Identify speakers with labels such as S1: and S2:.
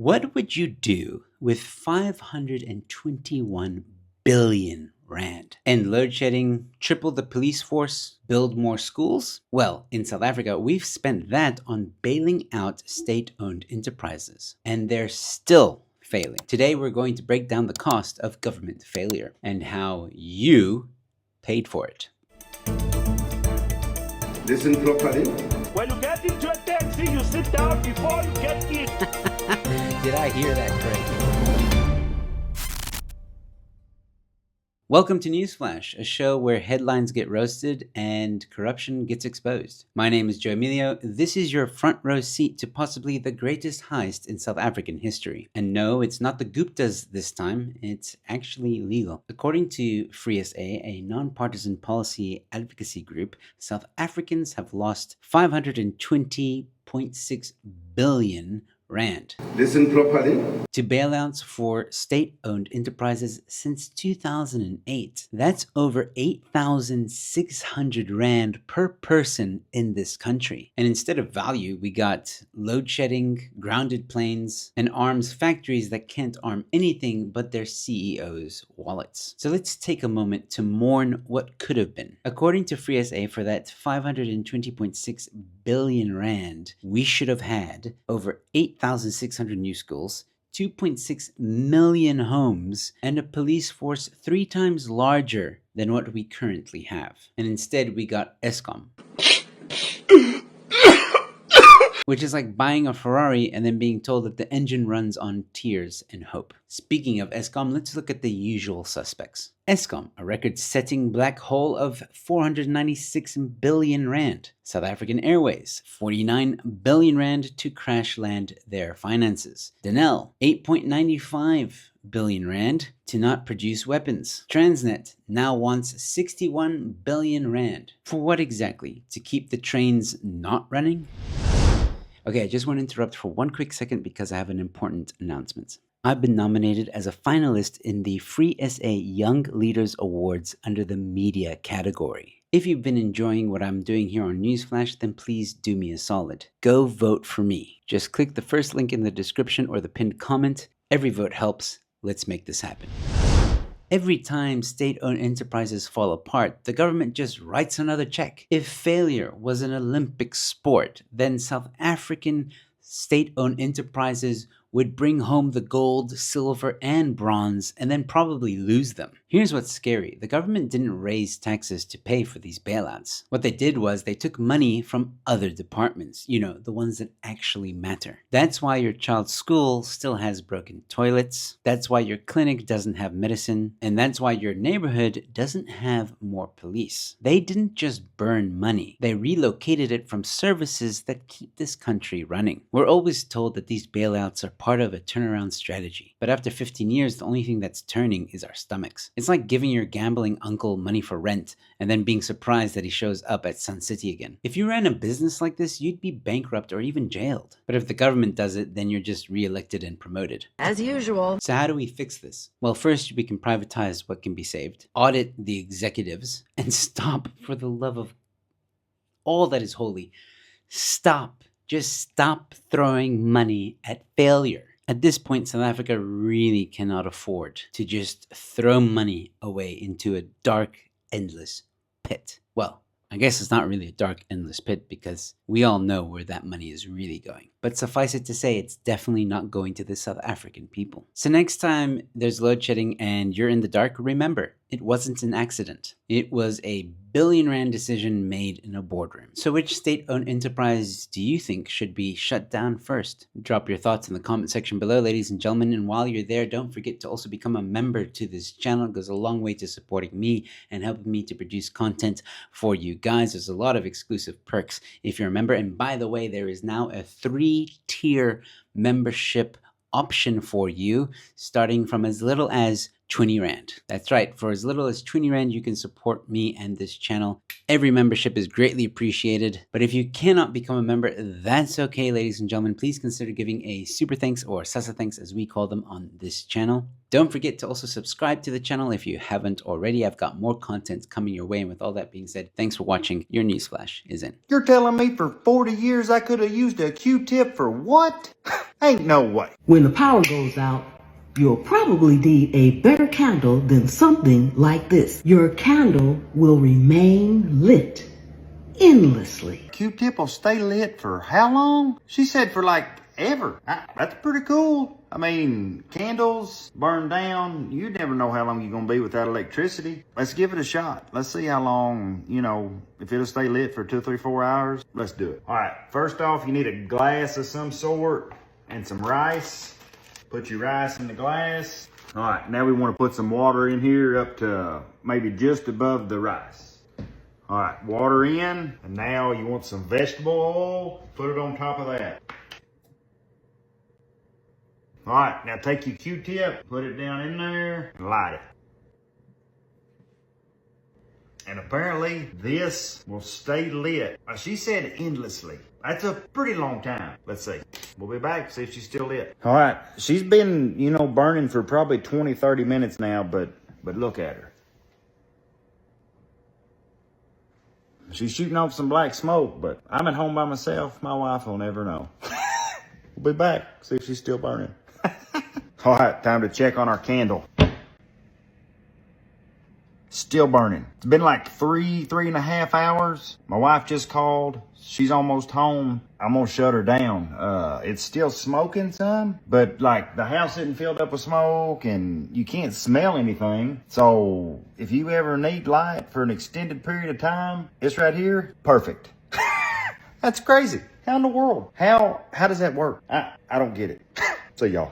S1: What would you do with 521 billion rand? And load shedding, triple the police force, build more schools? Well, in South Africa, we've spent that on bailing out state-owned enterprises, and they're still failing. Today, we're going to break down the cost of government failure and how you paid for it.
S2: Listen properly.
S3: When you get into a taxi, you sit down before you get in.
S1: Did I hear that correctly? Welcome to Newsflash, a show where headlines get roasted and corruption gets exposed. My name is Emilio. This is your front row seat to possibly the greatest heist in South African history. And no, it's not the Guptas this time. It's actually legal. According to FreeSA, a non-partisan policy advocacy group, South Africans have lost 520.6 billion rand.
S2: Listen properly.
S1: To bailouts for state-owned enterprises since 2008. That's over 8,600 rand per person in this country. And instead of value, we got load shedding, grounded planes, and arms factories that can't arm anything but their CEOs' wallets. So let's take a moment to mourn what could have been. According to FreeSA, for that 520.6 billion rand, we should have had over 8,600 new schools, 2.6 million homes, and a police force 3 times larger than what we currently have. And instead, we got Eskom, which is like buying a Ferrari and then being told that the engine runs on tears and hope. Speaking of Eskom, let's look at the usual suspects. Eskom, a record-setting black hole of 496 billion rand. South African Airways, 49 billion rand to crash land their finances. Denel, 8.95 billion rand to not produce weapons. Transnet now wants 61 billion rand. For what exactly? To keep the trains not running? Okay, I just want to interrupt for one quick second because I have an important announcement. I've been nominated as a finalist in the FreeSA Young Leaders Awards under the media category. If you've been enjoying what I'm doing here on Newsflash, then please do me a solid. Go vote for me. Just click the first link in the description or the pinned comment. Every vote helps. Let's make this happen. Every time state-owned enterprises fall apart, the government just writes another check. If failure was an Olympic sport, then South African state-owned enterprises would bring home the gold, silver, and bronze, and then probably lose them. Here's what's scary. The government didn't raise taxes to pay for these bailouts. What they did was they took money from other departments, the ones that actually matter. That's why your child's school still has broken toilets. That's why your clinic doesn't have medicine. And that's why your neighborhood doesn't have more police. They didn't just burn money. They relocated it from services that keep this country running. We're always told that these bailouts are part of a turnaround strategy. But after 15 years, the only thing that's turning is our stomachs. It's like giving your gambling uncle money for rent and then being surprised that he shows up at Sun City again. If you ran a business like this, you'd be bankrupt or even jailed. But if the government does it, then you're just re-elected and promoted. As usual. So how do we fix this? Well, first, we can privatize what can be saved, audit the executives, and stop, for the love of all that is holy, stop. Just stop throwing money at failure. At this point, South Africa really cannot afford to just throw money away into a dark, endless pit. Well, I guess it's not really a dark, endless pit because we all know where that money is really going. But suffice it to say, it's definitely not going to the South African people. So next time there's load shedding and you're in the dark, remember, it wasn't an accident. It was a billion rand decision made in a boardroom. So which state-owned enterprise do you think should be shut down first? Drop your thoughts in the comment section below, ladies and gentlemen. And while you're there, don't forget to also become a member to this channel. It goes a long way to supporting me and helping me to produce content for you guys. There's a lot of exclusive perks if you're a member. And by the way, there is now a 3-tier membership option for you, starting from as little as 20 Rand. That's right, for as little as 20 Rand, you can support me and this channel. Every membership is greatly appreciated, but if you cannot become a member, that's okay, ladies and gentlemen. Please consider giving a super thanks or sasa thanks, as we call them on this channel. Don't forget to also subscribe to the channel if you haven't already. I've got more content coming your way, and with all that being said, thanks for watching. Your Newsflash is in.
S4: You're telling me for 40 years I could have used a Q-tip for what? Ain't no way.
S5: When the power goes out, you'll probably need a better candle than something like this. Your candle will remain lit endlessly.
S4: Q-tip will stay lit for how long? She said for like ever. That's pretty cool. I mean, candles burn down. You never know how long you're going to be without electricity. Let's give it a shot. Let's see how long, if it'll stay lit for 2, 3, 4 hours. Let's do it. All right, first off, you need a glass of some sort and some rice. Put your rice in the glass. All right, now we want to put some water in here up to maybe just above the rice. All right, water in, and now you want some vegetable oil. Put it on top of that. All right, now take your Q-tip, put it down in there, and light it. And apparently, this will stay lit. She said endlessly. That's a pretty long time. Let's see. We'll be back, see if she's still lit. All right, she's been, burning for probably 20, 30 minutes now, but look at her. She's shooting off some black smoke, but I'm at home by myself. My wife will never know. We'll be back, see if she's still burning. All right, time to check on our candle. Still burning. It's been like 3.5 hours. My wife just called. She's almost home. I'm gonna shut her down. It's still smoking some, but like the house isn't filled up with smoke and you can't smell anything. So if you ever need light for an extended period of time, it's right here. Perfect. That's crazy. How in the world? How does that work? I don't get it. See y'all.